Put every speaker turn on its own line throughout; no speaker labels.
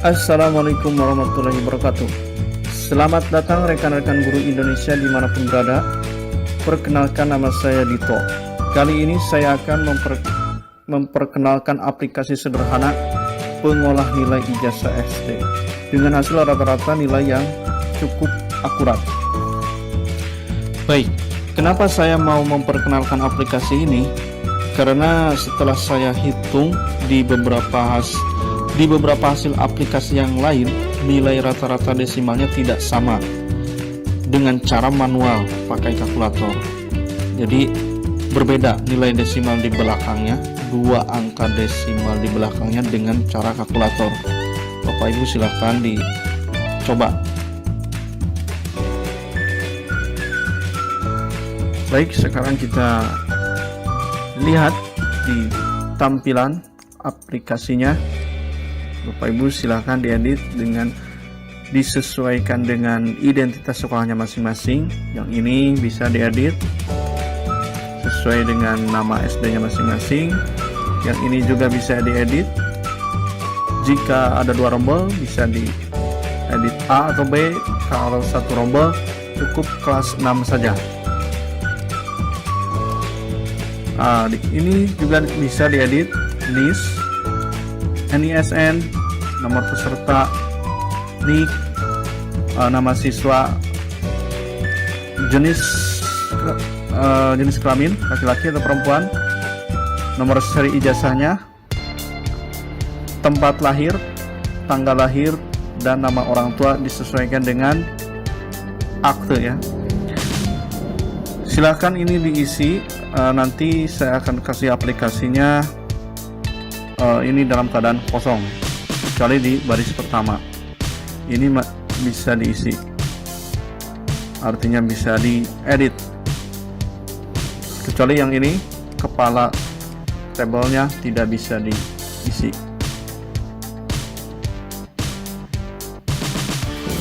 Assalamualaikum warahmatullahi wabarakatuh. Selamat datang rekan-rekan guru Indonesia dimanapun berada. Perkenalkan, nama saya Dito. Kali ini saya akan memperkenalkan aplikasi sederhana pengolah nilai ijazah SD dengan hasil rata-rata nilai yang cukup akurat. Baik, kenapa saya mau memperkenalkan aplikasi ini? Karena setelah saya hitung di beberapa hasil aplikasi yang lain, nilai rata-rata desimalnya tidak sama dengan cara manual pakai kalkulator. Jadi berbeda nilai desimal di belakangnya, 2 angka desimal di belakangnya dengan cara kalkulator. Bapak Ibu silahkan dicoba. Baik, sekarang kita lihat di tampilan aplikasinya. Bapak Ibu silahkan diedit dengan disesuaikan dengan identitas sekolahnya masing-masing. Yang ini bisa diedit sesuai dengan nama SD-nya masing-masing. Yang ini juga bisa diedit. Jika ada 2 rombel bisa diedit A atau B. Kalau 1 rombel cukup kelas 6 saja. Ini juga bisa diedit list, NISN, nomor peserta, NIK, nama siswa, jenis kelamin laki-laki atau perempuan, nomor seri ijazahnya, tempat lahir, tanggal lahir, dan nama orang tua disesuaikan dengan akte ya. Silahkan ini diisi. Nanti saya akan kasih aplikasinya ini dalam keadaan kosong, kecuali di baris pertama. Ini bisa diisi, artinya bisa diedit, kecuali yang ini kepala tabelnya tidak bisa diisi.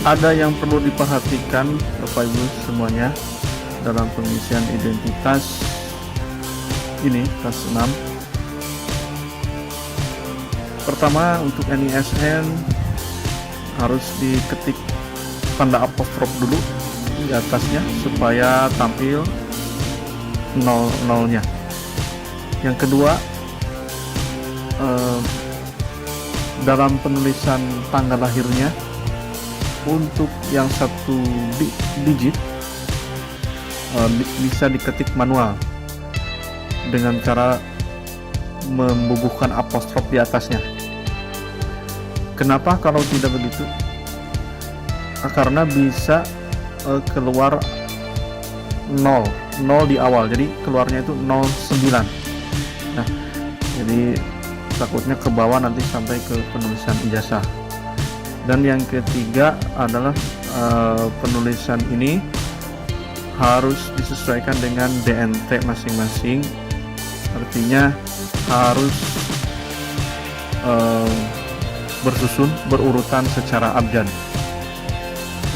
Ada yang perlu diperhatikan Bapak Ibu semuanya dalam pengisian identitas ini kelas 6. Pertama, untuk NISN harus diketik tanda apostrof dulu di atasnya supaya tampil 00-nya. Yang kedua, dalam penulisan tanggal lahirnya untuk yang 1 digit bisa diketik manual dengan cara membubuhkan apostrof di atasnya. Kenapa kalau tidak begitu? Karena bisa keluar 0 di awal, jadi keluarnya itu 09. Nah, jadi takutnya ke bawah nanti sampai ke penulisan ijazah. Dan yang ketiga adalah penulisan ini harus disesuaikan dengan DNT masing-masing. Artinya harus bersusun, berurutan secara abjad.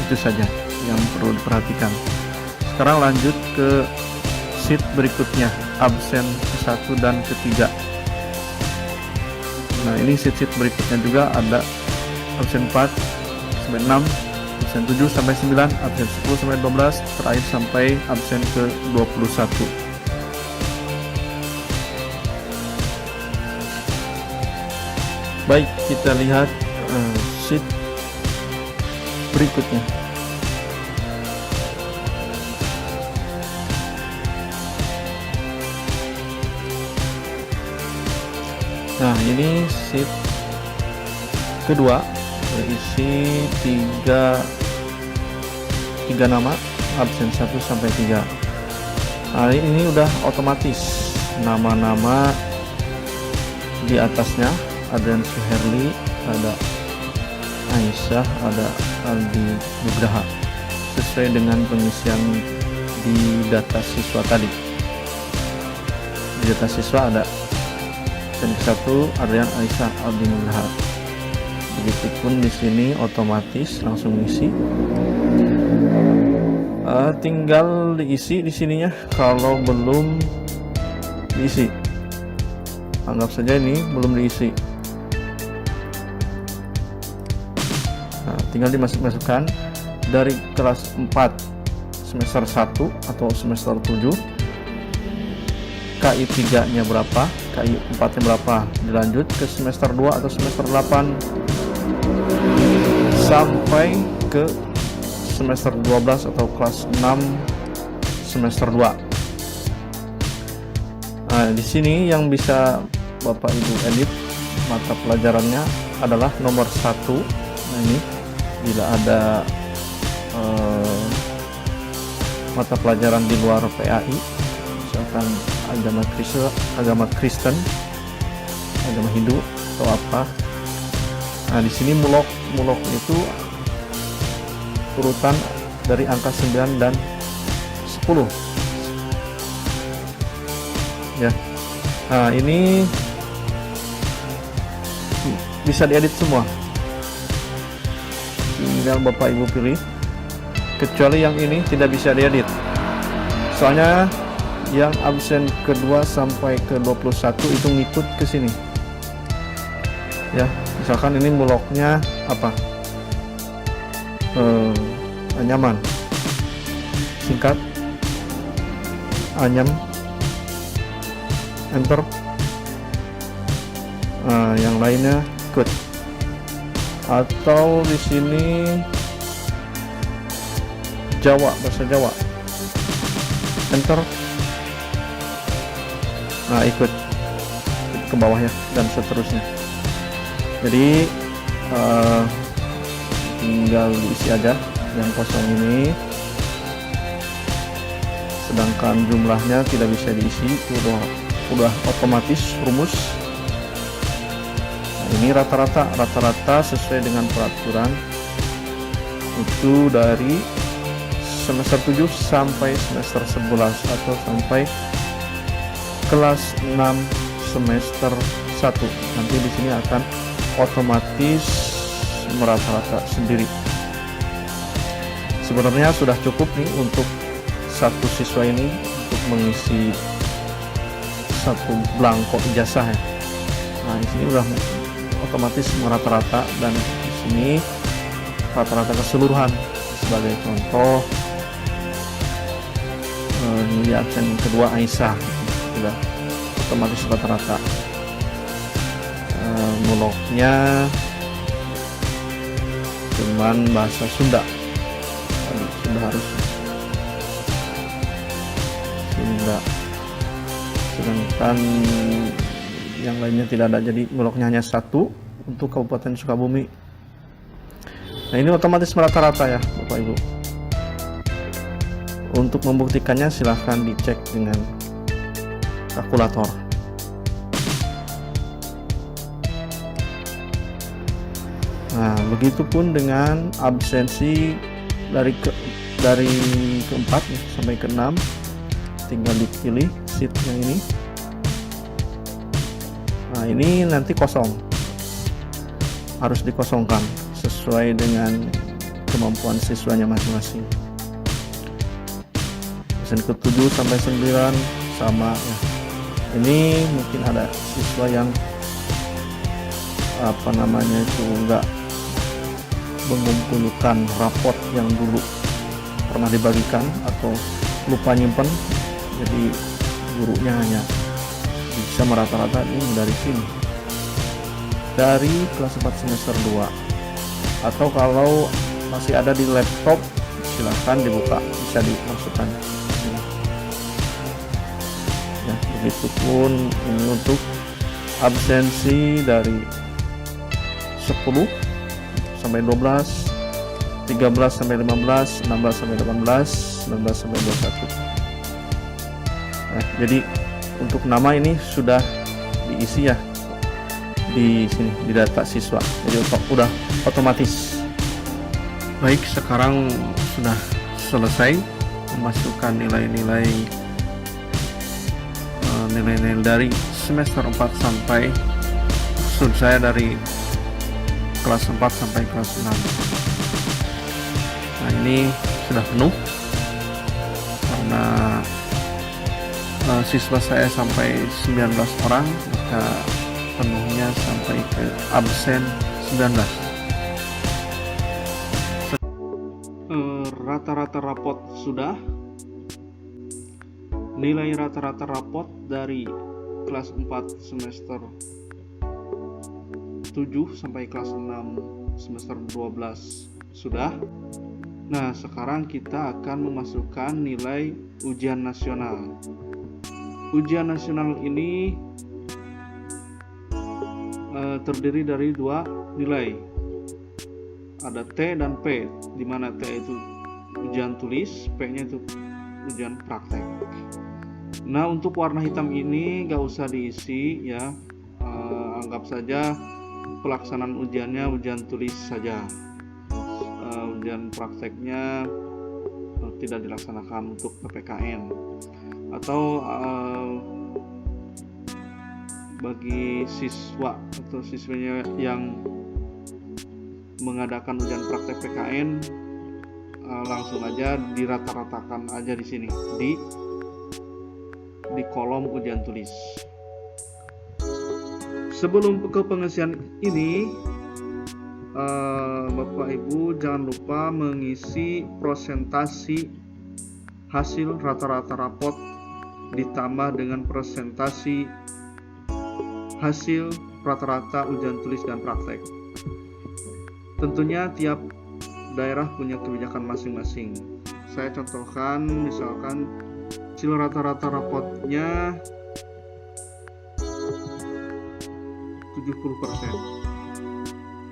Itu saja yang perlu diperhatikan. Sekarang lanjut ke sheet berikutnya, absen ke-1 dan ke-3. Nah, ini sheet berikutnya juga ada absen 4 sampai 6, absen 7 sampai 9, absen 10 sampai 12, terakhir sampai absen ke-21. Baik, kita lihat sheet berikutnya. Nah, ini sheet kedua berisi 3 nama, absen 1 sampai 3. Nah, ini udah otomatis nama-nama di atasnya. Ada Suherli, ada Aisyah, ada Aldi Nugraha, sesuai dengan pengisian di data siswa tadi. Di data siswa ada absen ke-1 Adrian Aisyah Aldi Nugraha. Begitupun di sini otomatis langsung isi. Tinggal diisi di sininya kalau belum diisi. Anggap saja ini belum diisi. tinggal dimasukkan dari kelas 4 semester 1 atau semester 7, KI 3 nya berapa, KI 4 nya berapa, dilanjut ke semester 2 atau semester 8 sampai ke semester 12 atau kelas 6 semester 2. Nah, di sini yang bisa Bapak Ibu edit mata pelajarannya adalah nomor 1. Nah, ini bila ada mata pelajaran di luar PAI, misalkan agama Kristen, agama Hindu atau apa. Nah, di sini mulok itu urutan dari angka 9 dan 10. Ya. Nah, ini bisa diedit semua. Tinggal Bapak Ibu pilih. Kecuali yang ini tidak bisa diedit. Soalnya yang absen kedua sampai ke 21 itu ngikut ke sini. Ya, misalkan ini muloknya apa? Anyaman. Singkat. Anyam. Enter. Yang lainnya ikut. Atau di sini Jawa, bahasa Jawa, enter. Nah, ikut ke bawah ya, dan seterusnya. Jadi tinggal diisi aja yang kosong ini, sedangkan jumlahnya tidak bisa diisi, udah otomatis rumus. Nah, ini rata-rata sesuai dengan peraturan itu dari semester 7 sampai semester 11 atau sampai kelas 6 semester 1. Nanti di sini akan otomatis merata-rata sendiri. Sebenarnya sudah cukup nih untuk satu siswa ini untuk mengisi satu belangko ijazah ya. Nah, di sini udah otomatis merata-rata, dan di sini rata-rata keseluruhan. Sebagai contoh, ini absen kedua Aisyah, sudah otomatis rata-rata. Muloknya cuman bahasa Sunda, sudah harus Sunda, sedangkan yang lainnya tidak ada, jadi muloknya hanya 1 untuk Kabupaten Sukabumi. Nah, ini otomatis merata-rata ya Bapak Ibu. Untuk membuktikannya silahkan dicek dengan kalkulator. Nah, begitupun dengan absensi dari keempat sampai ke-6, tinggal dipilih sheet yang ini. Nah, ini nanti kosong, harus dikosongkan sesuai dengan kemampuan siswanya masing-masing. Absen ke-7 sampai 9 sama ya. Ini mungkin ada siswa yang itu enggak mengumpulkan raport yang dulu pernah dibagikan atau lupa nyimpen, jadi gurunya hanya bisa merata-rata ini dari sini, dari kelas 4 semester 2. Atau kalau masih ada di laptop, silahkan dibuka, bisa dimasukkan sini. Ya, begitupun ini untuk absensi dari 10 sampai 12, 13 sampai 15, 16 sampai 18, 19 sampai 21. Nah, jadi untuk nama ini sudah diisi ya di sini di data siswa, jadi udah otomatis. Baik, sekarang sudah selesai memasukkan nilai-nilai dari semester 4 sampai saya dari kelas 4 sampai kelas 6. Nah, ini sudah penuh karena siswa saya sampai 19 orang, maka penuhnya sampai ke absen 19. rata-rata rapot sudah. Nilai rata-rata rapot dari kelas 4 semester 7 sampai kelas 6 semester 12 sudah. Nah, sekarang kita akan memasukkan nilai ujian nasional. Ujian nasional ini terdiri dari dua nilai. Ada T dan P, di mana T itu ujian tulis, P-nya itu ujian praktek. Nah, untuk warna hitam ini gak usah diisi ya, anggap saja pelaksanaan ujiannya ujian tulis saja. Ujian prakteknya tidak dilaksanakan untuk PPKN. Atau bagi siswa atau siswinya yang mengadakan ujian praktek PKN, langsung aja dirata-ratakan aja di sini di kolom ujian tulis. Sebelum ke pengisian ini, Bapak Ibu jangan lupa mengisi presentasi hasil rata-rata rapot ditambah dengan presentasi hasil rata-rata ujian tulis dan praktek. Tentunya tiap daerah punya kebijakan masing-masing. Saya contohkan, misalkan hasil rata-rata rapotnya 70%.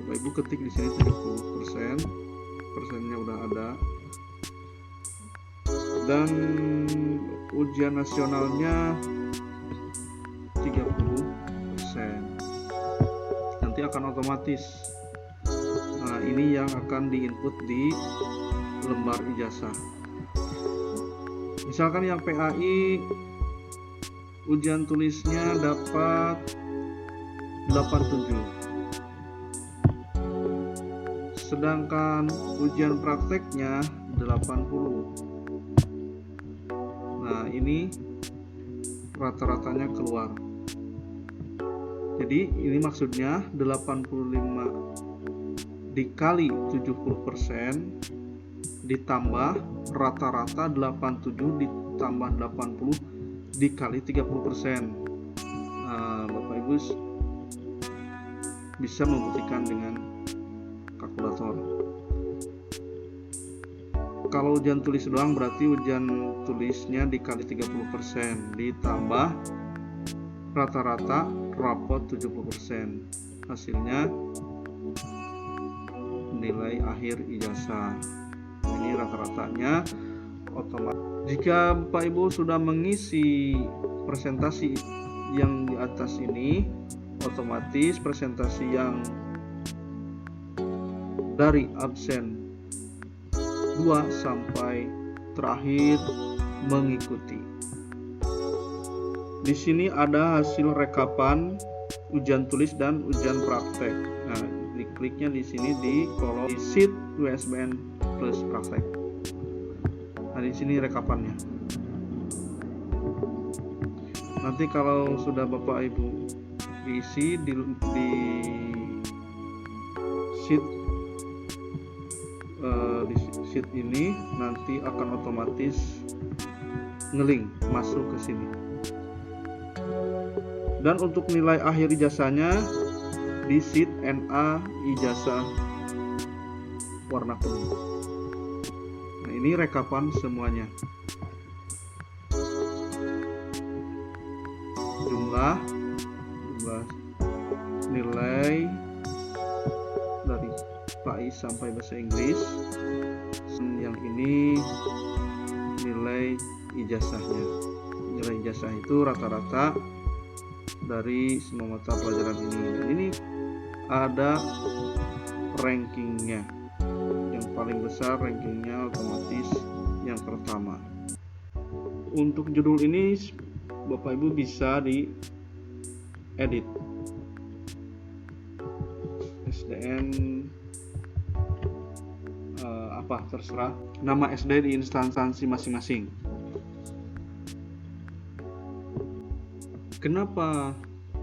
Bapak Ibu ketik di sini 70%, persennya udah ada. Dan ujian nasionalnya 30%. Nanti akan otomatis. Nah, ini yang akan diinput di lembar ijazah. Misalkan yang PAI ujian tulisnya dapat 87, sedangkan ujian prakteknya 80. Nah, ini rata-ratanya keluar. Jadi ini maksudnya 85 dikali 70% ditambah rata-rata 87 ditambah 80 dikali 30%. Nah, Bapak Ibu bisa membuktikan dengan kalkulator. Kalau ujian tulis doang berarti ujian tulisnya dikali 30% ditambah rata-rata rapot 70%. Hasilnya nilai akhir ijazah. Ini rata-ratanya otomatis. Jika Bapak Ibu sudah mengisi presentasi yang di atas ini, otomatis presentasi yang dari absen 2 sampai terakhir mengikuti. Di sini ada hasil rekapan ujian tulis dan ujian praktek. Nah, dikliknya di sini di kolom di sheet USBN plus praktek. Nah, di sini rekapannya. Nanti kalau sudah Bapak Ibu diisi di sheet sheet ini, nanti akan otomatis ngelink masuk ke sini. Dan untuk nilai akhir ijazahnya di sheet NA ijazah warna kuning. Nah, ini rekapan semuanya. Jumlah nilai dari PAI sampai bahasa Inggris. Yang ini nilai ijazahnya. Nilai ijazah itu rata-rata dari semua mata pelajaran ini. Dan ini ada rankingnya. Yang paling besar rankingnya otomatis yang pertama. Untuk judul ini Bapak Ibu bisa di edit SDN apa terserah, nama SD di instansi masing-masing. Kenapa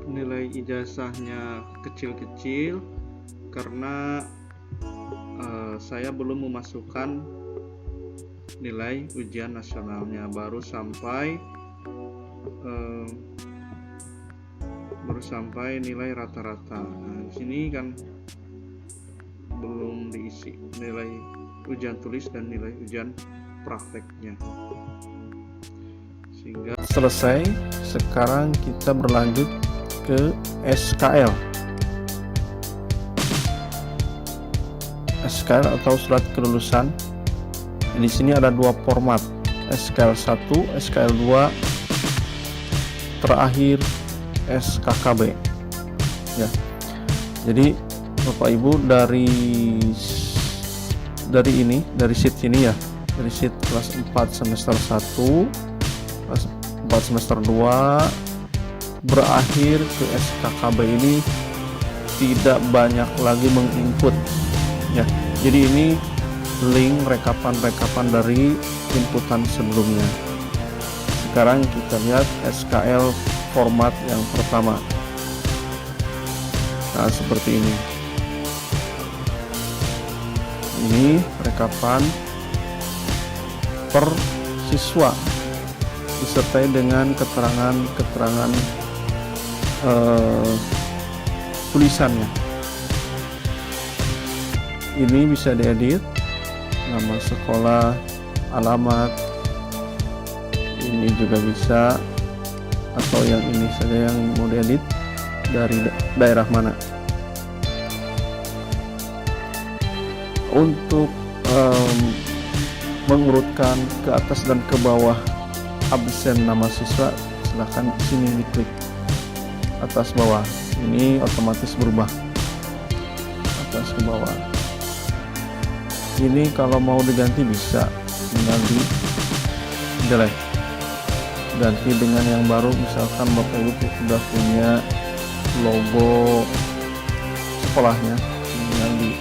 nilai ijazahnya kecil-kecil? Karena saya belum memasukkan nilai ujian nasionalnya, baru sampai nilai rata-rata. Nah, di sini kan belum diisi nilai ujian tulis dan nilai ujian prakteknya. Sehingga selesai. Sekarang kita berlanjut ke SKL. SKL atau surat kelulusan. Di sini ada dua format, SKL 1, SKL 2, terakhir SKKB. Ya. Jadi Bapak Ibu dari sheet ini ya, dari sheet kelas 4 semester 1, kelas 4 semester 2 berakhir ke SKKB ini tidak banyak lagi menginput ya. Jadi ini link rekapan dari inputan sebelumnya. Sekarang kita lihat SKL format yang pertama. Nah, seperti ini. Ini rekapan per siswa disertai dengan keterangan tulisannya. Ini bisa diedit, nama sekolah, alamat, ini juga bisa, atau yang ini saja yang mau diedit dari daerah mana. Untuk mengurutkan ke atas dan ke bawah absen nama siswa, silahkan sini diklik atas bawah, ini otomatis berubah atas ke bawah. Ini kalau mau diganti bisa, tinggal di delete, ganti dengan yang baru. Misalkan Bapak Ibu sudah punya logo sekolahnya, tinggal di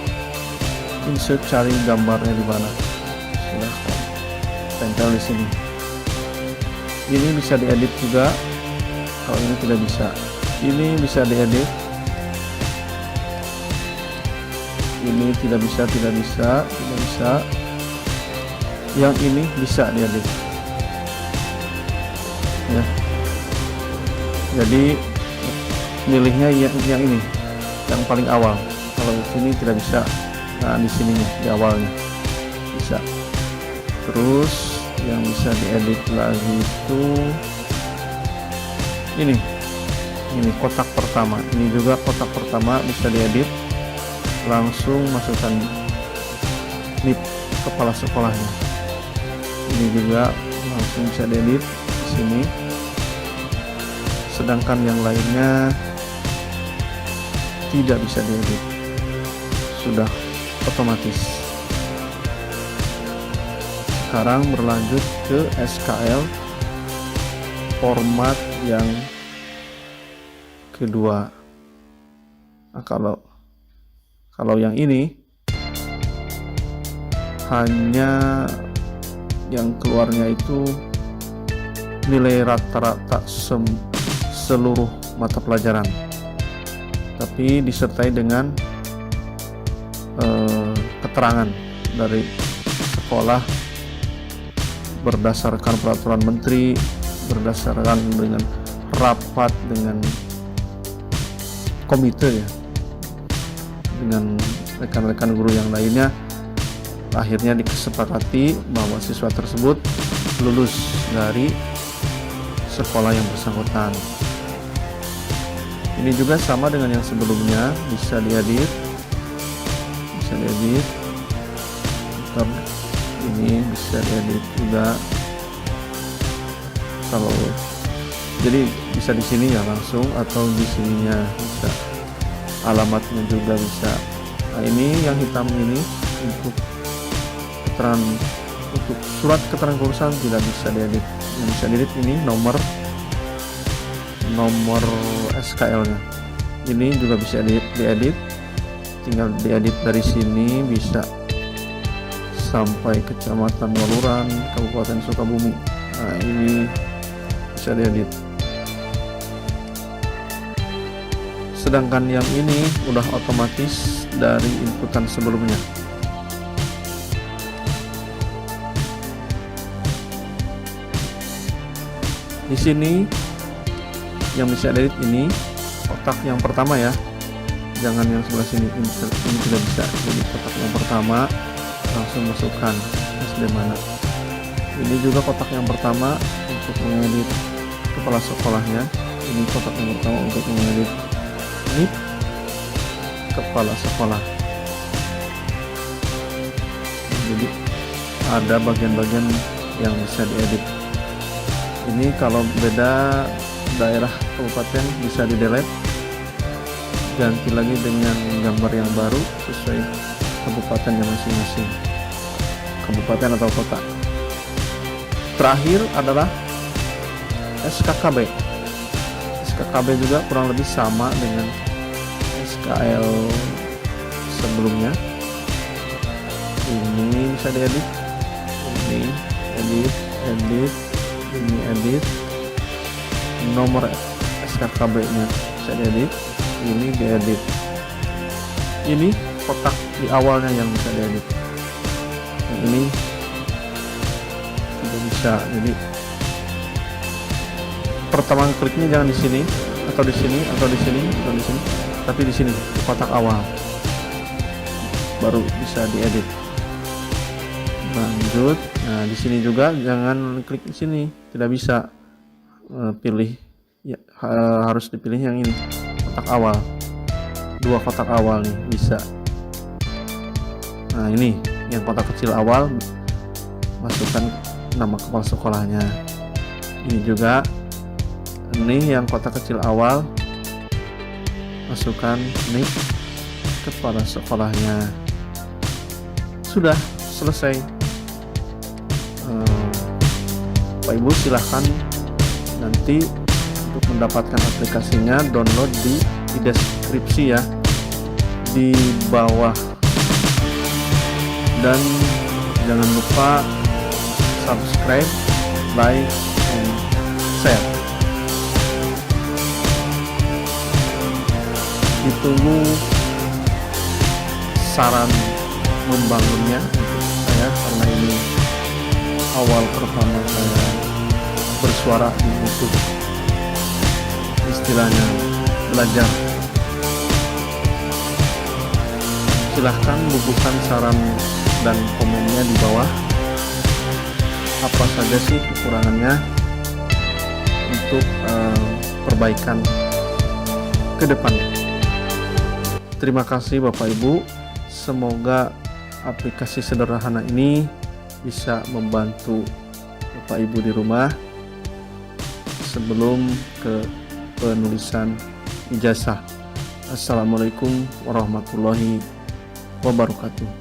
insert, cari gambarnya di mana, silahkan tempel di sini. Ini bisa diedit juga. Kalau ini tidak bisa, ini bisa diedit. Ini tidak bisa. Yang ini bisa diedit ya. Jadi milihnya yang ini, yang paling awal. Kalau di sini tidak bisa. Nah, di sininya di awalnya bisa. Terus yang bisa diedit lagi itu ini kotak pertama. Ini juga kotak pertama bisa diedit. Langsung masukkan NIP kepala sekolahnya. Ini juga langsung bisa diedit di sini. Sedangkan yang lainnya tidak bisa diedit, sudah otomatis. Sekarang berlanjut ke SKL format yang kedua. Nah, kalau yang ini hanya yang keluarnya itu nilai rata-rata seluruh mata pelajaran, tapi disertai dengan keterangan dari sekolah berdasarkan peraturan menteri, berdasarkan dengan rapat dengan komite ya, dengan rekan-rekan guru yang lainnya, akhirnya disepakati bahwa siswa tersebut lulus dari sekolah yang bersangkutan. Ini juga sama dengan yang sebelumnya, bisa diedit. Ini bisa diedit juga. Kalau jadi bisa di sini ya langsung, atau di sininya bisa. Alamatnya juga bisa. Nah, ini yang hitam ini untuk keterangan, untuk surat keterangan kelulusan tidak bisa diedit. Yang bisa diedit ini nomor SKL-nya. Ini juga bisa diedit. Tinggal diedit dari sini, bisa sampai Kecamatan Waluran, Kabupaten Sukabumi. Nah, ini bisa diedit. Sedangkan yang ini udah otomatis dari inputan sebelumnya. Di sini yang bisa edit ini kotak yang pertama ya, jangan yang sebelah sini, ini tidak bisa. Jadi kotak yang pertama langsung masukkan SD mana. Ini juga kotak yang pertama untuk mengedit kepala sekolahnya. Ini kotak yang pertama untuk mengedit ini kepala sekolah. Jadi ada bagian-bagian yang bisa diedit. Ini kalau beda daerah kabupaten bisa di delete, ganti lagi dengan gambar yang baru sesuai kabupatennya masing-masing, kabupaten atau kota. Terakhir adalah SKKB. SKKB juga kurang lebih sama dengan SKL sebelumnya. Ini bisa diedit, ini edit, ini edit, nomor SKKB nya bisa diedit, ini diedit. Ini kotak di awalnya yang bisa diedit, ini tidak bisa. Jadi pertama kliknya jangan di sini atau di sini atau di sini atau di sini, tapi di sini di kotak awal baru bisa diedit. Lanjut. Nah, di sini juga jangan klik di sini, tidak bisa. Pilih ya, harus dipilih yang ini, kotak awal. Dua kotak awal nih bisa. Nah, ini yang kotak kecil awal, masukkan nama kepala sekolahnya. Ini juga, ini yang kotak kecil awal, masukkan nik kepala sekolahnya. Sudah selesai. Bapak Ibu silahkan nanti untuk mendapatkan aplikasinya download di deskripsi ya, di bawah. Dan jangan lupa subscribe, like, and share. Ditunggu saran membangunnya untuk saya, karena ini awal pertama saya bersuara di YouTube, istilahnya belajar. Silahkan bubuhkan saran dan komennya di bawah. Apa saja sih kekurangannya untuk perbaikan ke depannya. Terima kasih Bapak Ibu. Semoga aplikasi sederhana ini bisa membantu Bapak Ibu di rumah sebelum ke penulisan ijazah. Assalamualaikum warahmatullahi wabarakatuh.